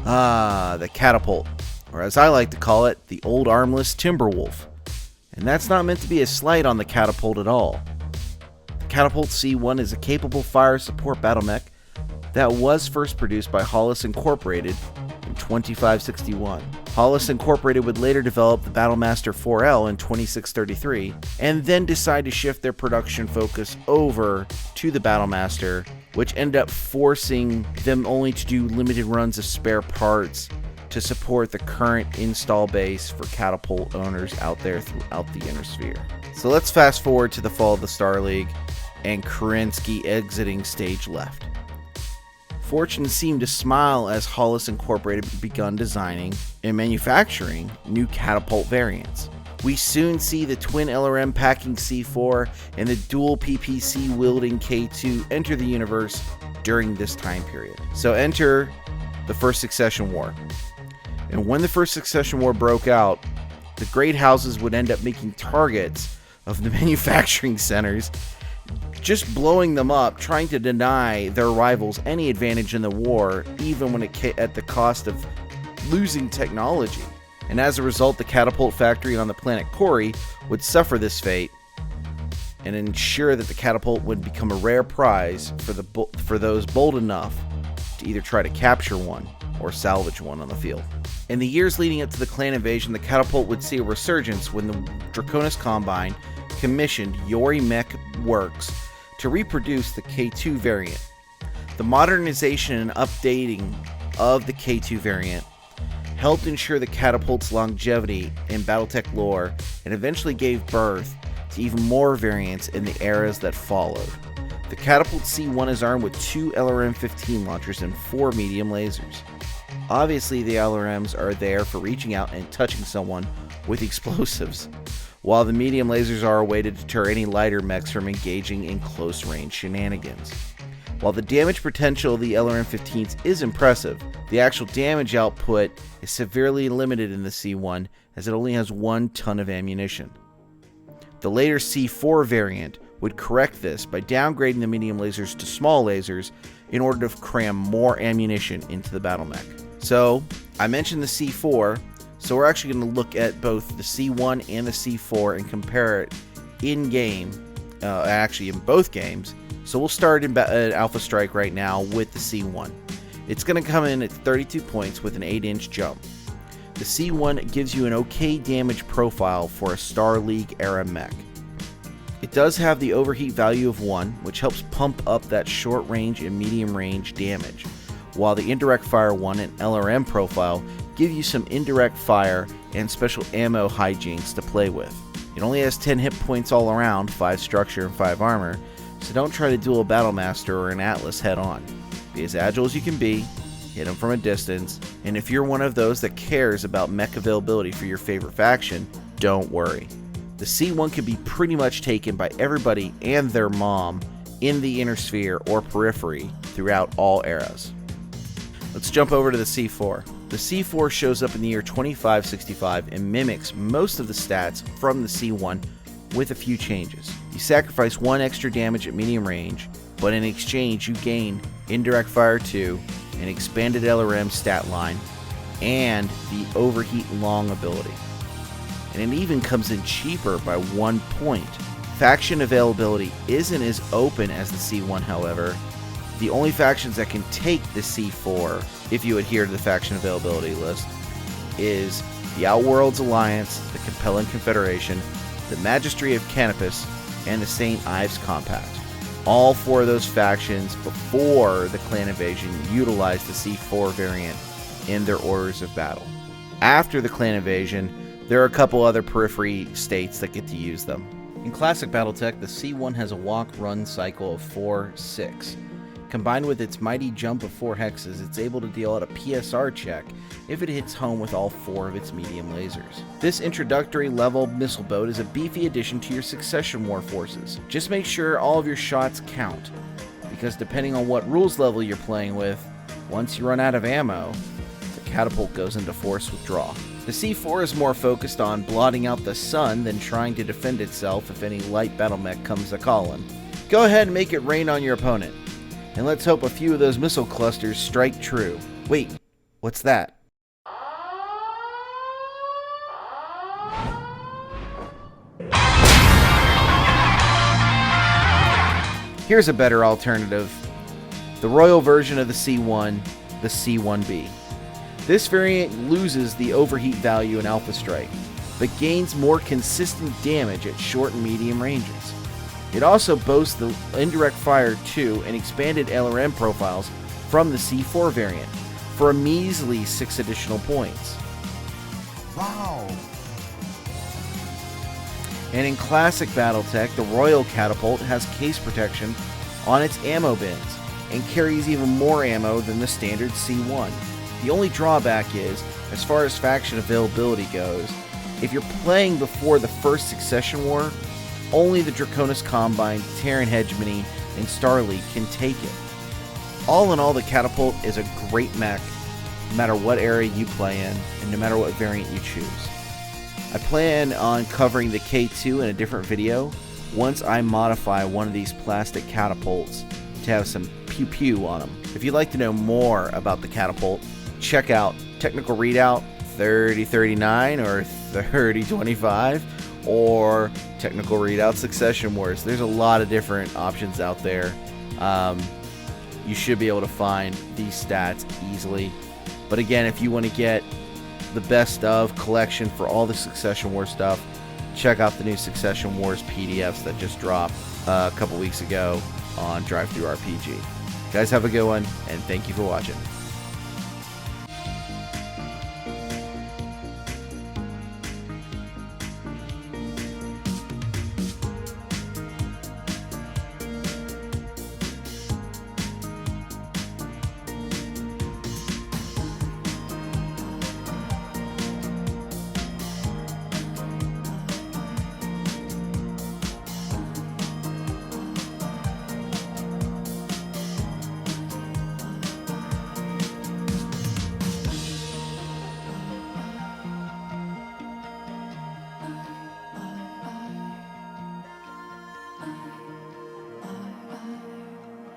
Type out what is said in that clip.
The Catapult, or as I like to call it, the old armless Timberwolf. And that's not meant to be a slight on the Catapult at all. The Catapult C1 is a capable fire support BattleMech that was first produced by Hollis Incorporated in 2561. Hollis Incorporated would later develop the Battlemaster 4L in 2633, and then decide to shift their production focus over to the Battlemaster, which ended up forcing them only to do limited runs of spare parts to support the current install base for Catapult owners out there throughout the Inner Sphere. So let's fast forward to the fall of the Star League and Kerensky exiting stage left. Fortune seemed to smile as Hollis Incorporated begun designing and manufacturing new Catapult variants. We soon see the twin LRM packing C4 and the dual PPC wielding K2 enter the universe during this time period. So enter the First Succession War. And when the First Succession War broke out, the great houses would end up making targets of the manufacturing centers, just blowing them up, trying to deny their rivals any advantage in the war, even when at the cost of losing technology. And as a result, the Catapult factory on the planet Cori would suffer this fate and ensure that the Catapult would become a rare prize for those bold enough to either try to capture one or salvage one on the field. In the years leading up to the clan invasion, the Catapult would see a resurgence when the Draconis Combine commissioned Yori Mech Works to reproduce the K2 variant. The modernization and updating of the K2 variant helped ensure the Catapult's longevity in BattleTech lore and eventually gave birth to even more variants in the eras that followed. The Catapult C1 is armed with 2 LRM-15 launchers and 4 medium lasers. Obviously, the LRMs are there for reaching out and touching someone with explosives, while the medium lasers are a way to deter any lighter mechs from engaging in close-range shenanigans. While the damage potential of the LRM-15s is impressive, the actual damage output is severely limited in the C1 as it only has 1 ton of ammunition. The later C4 variant would correct this by downgrading the medium lasers to small lasers in order to cram more ammunition into the BattleMech. So, I mentioned the C4, so we're actually going to look at both the C1 and the C4 and compare it in-game, actually in both games. So we'll start in Alpha Strike right now with the C1. It's going to come in at 32 points with an 8-inch jump. The C1 gives you an okay damage profile for a Star League era mech. It does have the overheat value of 1, which helps pump up that short range and medium range damage, while the indirect fire 1 and LRM profile give you some indirect fire and special ammo hijinks to play with. It only has 10 hit points all around, 5 structure and 5 armor, so don't try to duel a Battlemaster or an Atlas head on. Be as agile as you can be, hit them from a distance, and if you're one of those that cares about mech availability for your favorite faction, don't worry. The C1 can be pretty much taken by everybody and their mom in the Inner Sphere or Periphery throughout all eras. Let's jump over to the C4. The C4 shows up in the year 2565 and mimics most of the stats from the C1 with a few changes. You sacrifice 1 extra damage at medium range, but in exchange you gain indirect fire 2, an expanded LRM stat line, and the overheat long ability. And it even comes in cheaper by 1 point. Faction availability isn't as open as the C1, however. The only factions that can take the C4, if you adhere to the faction availability list, is the Outworlds Alliance, the Capellan Confederation, the Magistry of Canopus, and the St. Ives Compact. All 4 of those factions before the clan invasion utilized the C4 variant in their orders of battle. After the clan invasion, there are a couple other periphery states that get to use them. In classic BattleTech, the C1 has a walk-run cycle of 4-6. Combined with its mighty jump of 4 hexes, it's able to deal out a PSR check if it hits home with all 4 of its medium lasers. This introductory level missile boat is a beefy addition to your Succession War forces. Just make sure all of your shots count, because depending on what rules level you're playing with, once you run out of ammo, the Catapult goes into force withdrawal. The C4 is more focused on blotting out the sun than trying to defend itself if any light battle mech comes a-calling. Go ahead and make it rain on your opponent. And let's hope a few of those missile clusters strike true. Wait, What's that? Here's a better alternative. The Royal version of the C1, the C1B. This variant loses the overheat value in Alpha Strike, but gains more consistent damage at short and medium ranges. It also boasts the indirect fire 2 and expanded LRM profiles from the C4 variant for a measly 6 additional points. Wow! And in classic BattleTech, the Royal Catapult has case protection on its ammo bins and carries even more ammo than the standard C1. The only drawback is, as far as faction availability goes, if you're playing before the first Succession War, only the Draconis Combine, Terran Hegemony, and Starleague can take it. All in all, the Catapult is a great mech, no matter what area you play in, and no matter what variant you choose. I plan on covering the K2 in a different video once I modify one of these plastic catapults to have some pew-pew on them. If you'd like to know more about the Catapult, check out Technical Readout 3039 or 3025 or Technical Readout Succession Wars. There's a lot of different options out there. You should be able to find these stats easily. But again, if you want to get the best of collection for all the Succession War stuff, check out the new Succession Wars PDFs that just dropped a couple weeks ago on Drive-Thru RPG. Guys, have a good one, and thank you for watching.